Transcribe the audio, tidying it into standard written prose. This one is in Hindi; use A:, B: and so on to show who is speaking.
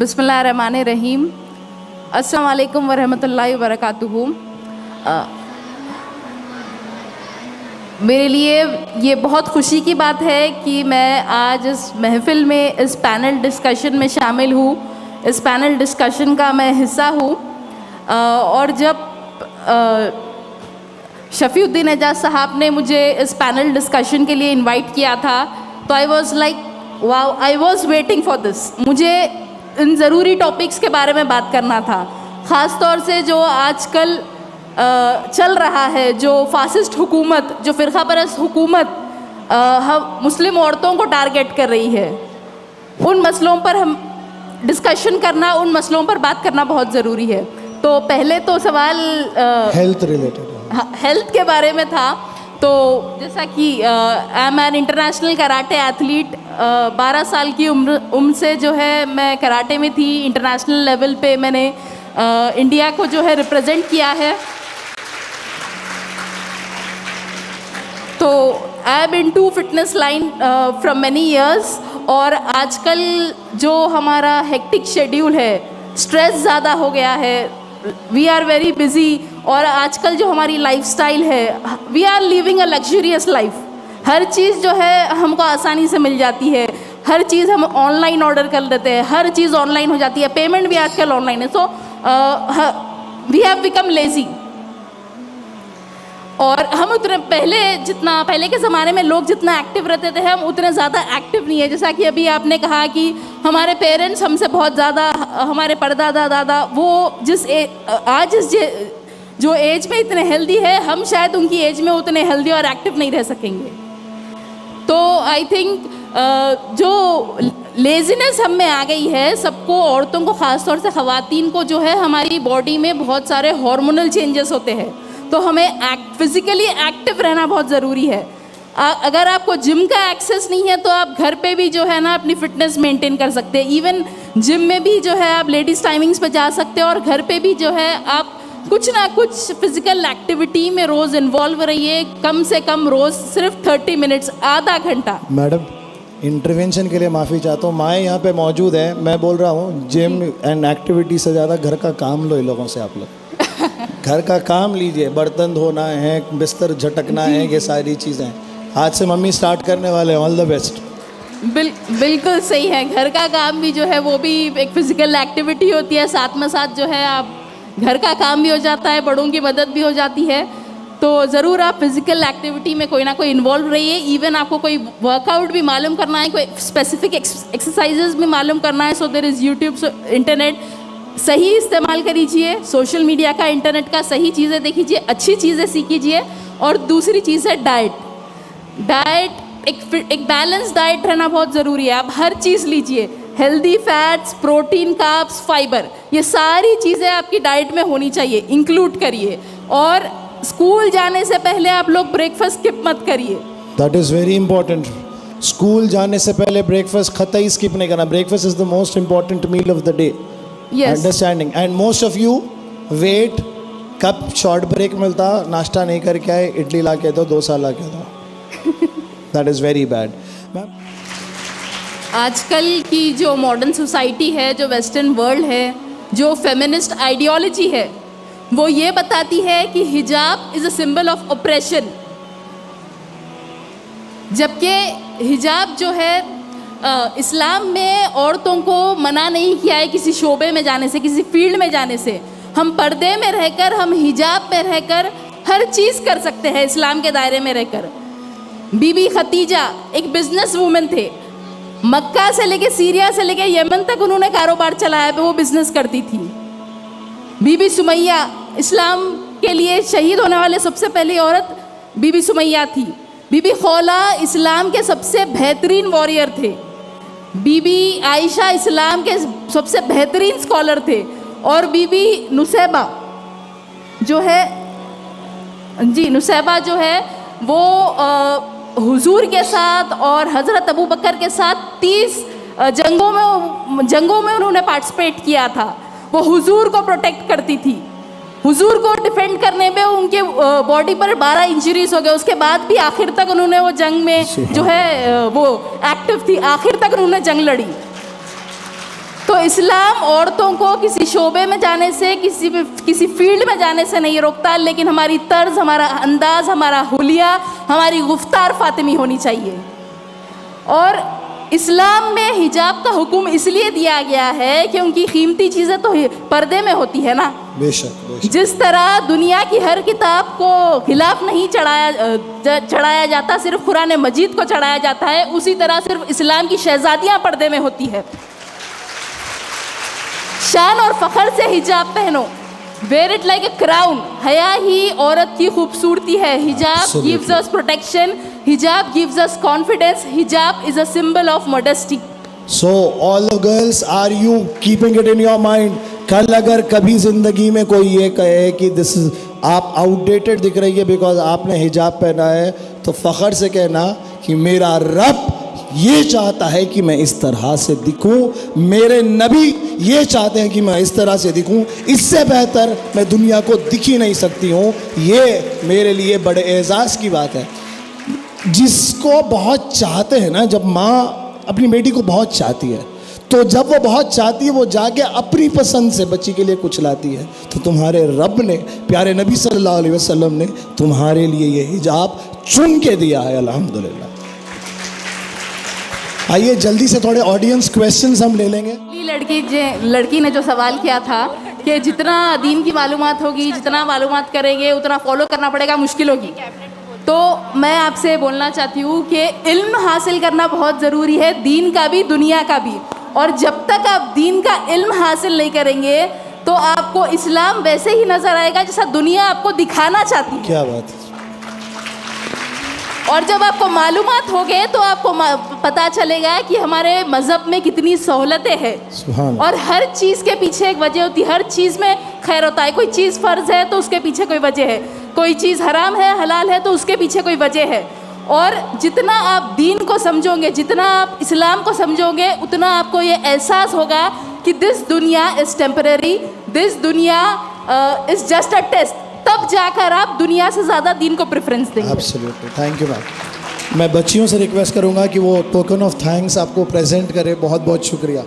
A: बिस्मिल्लाहिर्रहमानिर्रहीम। अस्सलाम वालेकुम वरहमतुल्लाहि वबरकातुहू। मेरे लिए ये बहुत खुशी की बात है कि मैं आज इस महफ़िल में इस पैनल डिस्कशन में शामिल हूँ। इस पैनल डिस्कशन का मैं हिस्सा हूँ। और जब शफ़ीउद्दीन एजाज साहब ने मुझे इस पैनल डिस्कशन के लिए इनवाइट किया था तो I was like wow, I was waiting for this. मुझे इन ज़रूरी टॉपिक्स के बारे में बात करना था, ख़ास तौर से जो आजकल चल रहा है, जो फासिस्ट हुकूमत, जो फ़िरक़ा परस्त हुकूमत हम मुस्लिम औरतों को टारगेट कर रही है। उन मसलों पर हम डिस्कशन करना, उन मसलों पर बात करना बहुत ज़रूरी है। तो पहले तो सवाल
B: हेल्थ रिलेटेड,
A: हेल्थ के बारे में था। तो जैसा कि I am an international karate athlete. 12 साल की उम्र से जो है मैं कराटे में थी। इंटरनेशनल लेवल पे मैंने इंडिया को जो है रिप्रेजेंट किया है। तो I am into fitness line from many years. और आजकल जो हमारा हेक्टिक शेड्यूल है, स्ट्रेस ज़्यादा हो गया है, वी आर वेरी बिज़ी। और आजकल जो हमारी लाइफस्टाइल है, we are living a luxurious life. हर चीज़ जो है हमको आसानी से मिल जाती है, हर चीज़ हम ऑनलाइन ऑर्डर कर लेते हैं, हर चीज़ ऑनलाइन हो जाती है, पेमेंट भी आजकल ऑनलाइन है। So we have become lazy. और हम उतने पहले के ज़माने में लोग जितना एक्टिव रहते थे, हम उतने ज़्यादा एक्टिव नहीं है। जैसा कि अभी आपने कहा कि हमारे पेरेंट्स हमसे बहुत ज़्यादा, हमारे परदादा दादा, वो आज जो एज में इतने हेल्दी है, हम शायद उनकी एज में उतने हेल्दी और एक्टिव नहीं रह सकेंगे। तो आई थिंक जो लेज़ीनेस हम में आ गई है, सबको, औरतों को, ख़ास तौर से ख़वातीन को जो है, हमारी बॉडी में बहुत सारे हार्मोनल चेंजेस होते हैं। तो हमें फिज़िकली एक्टिव रहना बहुत ज़रूरी है। अगर आपको जिम का एक्सेस नहीं है तो आप घर पे भी जो है ना अपनी फ़िटनेस मेंटेन कर सकते हैं। इवन जिम में भी जो है आप लेडीज़ टाइमिंग्स पे जा सकते हैं। और घर पे भी जो है आप कुछ ना कुछ फ़िज़िकल एक्टिविटी में रोज़ इन्वॉल्व रहिए। कम से कम रोज़ सिर्फ 30 मिनट्स, आधा घंटा।
B: मैडम, इंटरवेंशन के लिए माफ़ी चाहता हूँ, माएँ यहाँ पे मौजूद है। मैं बोल रहा हूँ जिम एंड एक्टिविटी से ज़्यादा घर का काम लो इन लोगों से। आप लोग घर का काम लीजिए, बर्तन धोना है, बिस्तर झटकना है, ये सारी चीज़ें आज से मम्मी स्टार्ट करने वाले हैं। All the best.
A: बिल्कुल सही है। घर का काम भी जो है वो भी एक फ़िज़िकल एक्टिविटी होती है। साथ में साथ जो है आप घर का काम भी हो जाता है, बड़ों की मदद भी हो जाती है। तो ज़रूर आप फिज़िकल एक्टिविटी में कोई ना कोई इन्वॉल्व रहिए। इवन आपको कोई वर्कआउट भी मालूम करना है, कोई स्पेसिफिक एक्सरसाइजेज भी मालूम करना है, so there is YouTube, internet सही इस्तेमाल करिए। सोशल मीडिया का, इंटरनेट का सही चीज़ें देखिए, अच्छी चीज़ें सीखिए। और दूसरी चीज़ है डाइट। एक बैलेंस डाइट रहना बहुत ज़रूरी है। आप हर चीज़ लीजिए, healthy fats, protein, carbs, fibre, ये सारी चीज़ें आपकी डाइट में होनी चाहिए, इंक्लूड करिए। और स्कूल जाने से पहले आप लोग ब्रेकफास्ट स्किप मत करिए।
B: That is very important. School जाने से पहले ब्रेकफास्ट कतई स्किप नहीं करना। Breakfast is the most important meal of the day. Understanding. And most of you wait कब शॉर्ट ब्रेक मिलता, नाश्ता नहीं करके आए, इडली ला के दो, डोसा ला के दो। That is very bad.
A: आजकल की जो मॉडर्न सोसाइटी है, जो वेस्टर्न वर्ल्ड है, जो फेमिनिस्ट आइडियोलॉजी है, वो ये बताती है कि हिजाब is a symbol of operation. जबकि हिजाब जो है, इस्लाम में औरतों को मना नहीं किया है किसी शोबे में जाने से, किसी फील्ड में जाने से। हम पर्दे में रहकर, हम हिजाब में रहकर हर चीज़ कर सकते हैं इस्लाम के दायरे में रहकर। बीबी खतीजा एक बिजनेस वूमेन थे। मक्का से लेके, सीरिया से लेके यमन तक उन्होंने कारोबार चलाया, वो बिजनेस करती थी। बीबी सुमैया, इस्लाम के लिए शहीद होने वाले सबसे पहली औरत बीबी सुमैया थी। बीबी खौला इस्लाम के सबसे बेहतरीन वॉरियर थे। बीबी आयशा इस्लाम के सबसे बेहतरीन स्कॉलर थे। और बीबी नुसैबा जो है, नुसैबा जो है वो हुजूर के साथ और हज़रत अबू बकर के साथ 30 जंगों में उन्होंने पार्टिसिपेट किया था। वो हुजूर को प्रोटेक्ट करती थी। हुजूर को डिफेंड करने में उनके बॉडी पर 12 इंजरीज हो गए। उसके बाद भी आखिर तक उन्होंने वो जंग में जो है वो एक्टिव थी, आखिर तक उन्होंने जंग लड़ी। तो इस्लाम औरतों को किसी शोबे में जाने से, किसी फील्ड में जाने से नहीं रोकता, लेकिन हमारी तर्ज, हमारा अंदाज, हमारा हुलिया, हमारी गुफ्तार फातिमी होनी चाहिए। और इस्लाम में हिजाब का हुक्म इसलिए दिया गया है क्योंकि कीमती चीज़ें तो पर्दे में होती है ना।
B: बेशक।
A: जिस तरह दुनिया की हर किताब को खिलाफ नहीं चढ़ाया जाता, सिर्फ कुरान मजीद को चढ़ाया जाता है, उसी तरह सिर्फ इस्लाम की शहजादियाँ पर्दे में होती है। शान और फख्र से हिजाब पहनो, wear it like a crown. हया ही औरत की खूबसूरती है। हिजाब गिव्स अस प्रोटेक्शन, हिजाब गिव्स अस कॉन्फिडेंस, हिजाब is a symbol of modesty.
B: So all the girls, are you keeping it in your mind? कल अगर कभी जिंदगी में कोई ये कहे कि दिस इज, आप आउटडेटेड दिख रही है बिकॉज आपने हिजाब पहना है, तो फख्र से कहना कि मेरा रब ये चाहता है कि मैं इस तरह से दिखूं, मेरे नबी ये चाहते हैं कि मैं इस तरह से दिखूं, इससे बेहतर मैं दुनिया को दिख ही नहीं सकती हूँ। ये मेरे लिए बड़े एजाज़ की बात है। जिसको बहुत चाहते हैं ना, जब माँ अपनी बेटी को बहुत चाहती है, तो जब वो बहुत चाहती है वो जाके अपनी पसंद से बच्ची के लिए कुछ लाती है। तो तुम्हारे रब ने, प्यारे नबी सल्लल्लाहु अलैहि वसल्लम ने तुम्हारे लिए ये हिजाब चुन के दिया है। अल्हम्दुलिल्लाह। आइए जल्दी से थोड़े ऑडियंस क्वेश्चंस हम ले लेंगे।
A: लड़की ने जो सवाल किया था कि जितना दीन की मालूमात होगी, जितना मालूमात करेंगे, उतना फॉलो करना पड़ेगा, मुश्किल होगी। तो मैं आपसे बोलना चाहती हूँ कि इल्म हासिल करना बहुत ज़रूरी है, दीन का भी, दुनिया का भी। और जब तक आप दीन का इल्म हासिल नहीं करेंगे तो आपको इस्लाम वैसे ही नज़र आएगा जैसा दुनिया आपको दिखाना चाहती है।
B: क्या बात है।
A: और जब आपको मालूमात हो गए तो आपको पता चलेगा कि हमारे मज़हब में कितनी सहूलतें हैं। और हर चीज़ के पीछे एक वजह होती है, हर चीज़ में खैर होता है। कोई चीज़ फ़र्ज़ है तो उसके पीछे कोई वजह है, कोई चीज़ हराम है, हलाल है, तो उसके पीछे कोई वजह है। और जितना आप दीन को समझोगे, जितना आप इस्लाम को समझोगे, उतना आपको ये एहसास होगा कि दिस दुनिया इज़ टेम्परेरी, दिस दुनिया इज़ जस्ट अ टेस्ट। तब जाकर आप दुनिया से ज़्यादा दीन को प्रेफरेंस देंगे।
B: Absolutely, thank you ma'am. मैं बच्चियों से रिक्वेस्ट करूंगा कि वो टोकन ऑफ थैंक्स आपको प्रेजेंट करें। बहुत बहुत शुक्रिया।